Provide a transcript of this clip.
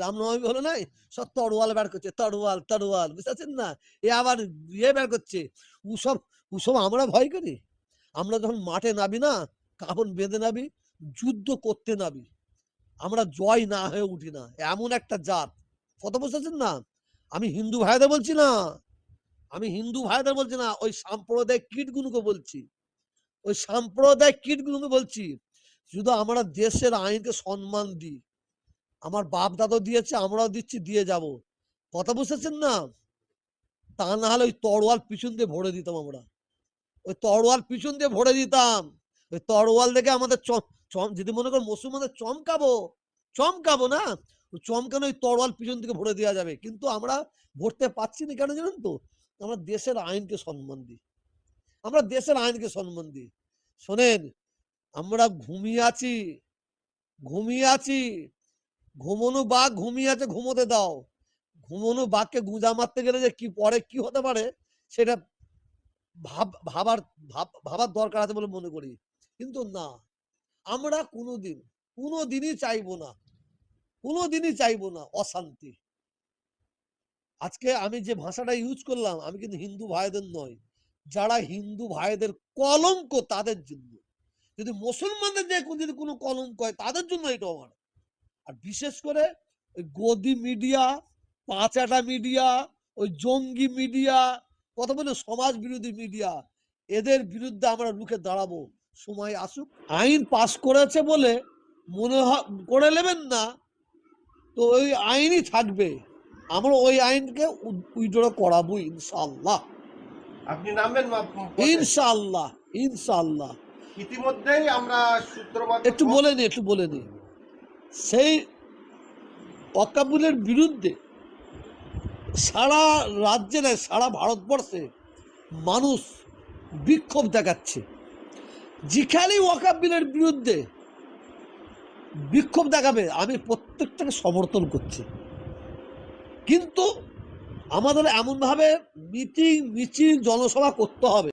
রামনবমী হলো নাই, সব তরোয়াল বের করছে, তরোয়াল তরোয়াল, বুঝতে পারছেন না? এ আবার বের করছে, উসব উসব আমরা ভয় করি। আমরা যখন মাঠে নামি না, কাপড় বেঁধে নামি, যুদ্ধ করতে নামি, আমরা জয় না হয়ে উঠি না, এমন একটা জাত। কথা বুঝতে পারছেন না? আমি হিন্দু ভাইদের বলছি না, আমি হিন্দু ভাইদের বলছি না, ওই সাম্প্রদায়িক কীটগুলোকে বলছি, ওই সাম্প্রদায়িক কীটগুলোকে বলছি। শুধু আমরা দেশের আইনকে সম্মান দিই, আমার বাপ দাদা দিয়েছে, আমরাও দিচ্ছি, দিয়ে যাব। কথা বুঝতেছেন না? তা না হলে ওই তরোয়াল পিছন দিয়ে ভরে দিতাম আমরা, ওই তরোয়াল পিছন দিয়ে ভরে দিতাম। ওই তরোয়াল দেখে আমাদের যদি মনে করেন মুসলমানদের চমকাবো, চমকাবো না, চমকানো ওই তরোয়াল পিছন থেকে ভরে দেওয়া যাবে, কিন্তু আমরা ভরতে পারছি না। কেন জানেন তো? আমরা দেশের আইনকে সম্মান দিই, আমরা দেশের আইনকে সম্মান দিই। শোনেন, আমরা ঘুমিয়ে আছি, ঘুমিয়ে আছি, ঘুমোনো বাঘ ঘুমিয়ে আছে, ঘুমোতে দাও। ঘুমোনো বাঘকে গুঁজা মারতে গেলে যে কি পরে কি হতে পারে, সেটা ভাবার ভাবার দরকার আছে বলে মনে করি। কিন্তু না, আমরা কোনোদিনই চাইবো না, কোনোদিনই চাইবো না অশান্তি। আজকে আমি যে ভাষাটা ইউজ করলাম, আমি কিন্তু হিন্দু ভাইদের নয়, যারা হিন্দু ভাইদের কলঙ্ক তাদের জন্য। যদি মুসলমানদের যে যদি কোনো কলঙ্ক হয়, তাদের জন্য এটা আমার। আর বিশেষ করে ওই গদি মিডিয়া, পাঁচাটা মিডিয়া, ওই জঙ্গি মিডিয়া, কথা বলে সমাজ বিরোধী মিডিয়া, এদের বিরুদ্ধে আমরা রুখে দাঁড়াবো। সময় আসুক। আইন পাস করেছে বলে মনে করে নেবেন না তো ওই আইনই থাকবে, আমরা ওই আইনকে উইথড্র করাবো ইনশাআল্লাহ। আপনি নামবেন ইনশাআল্লাহ, ইনশাআল্লাহ। ইতিমধ্যেই আমরা সূত্রমত একটু বলে নি সেই ওয়াকাবুলের বিরুদ্ধে সারা রাজ্যে নয়, সারা ভারতবর্ষে মানুষ বিক্ষোভ দেখাচ্ছে। যেখানেই ওয়াকাব বিলের বিরুদ্ধে বিক্ষোভ দেখাবে, আমি প্রত্যেকটাকে সমর্থন করছি। কিন্তু আমাদের এমনভাবে মিটিং মিছিল জনসভা করতে হবে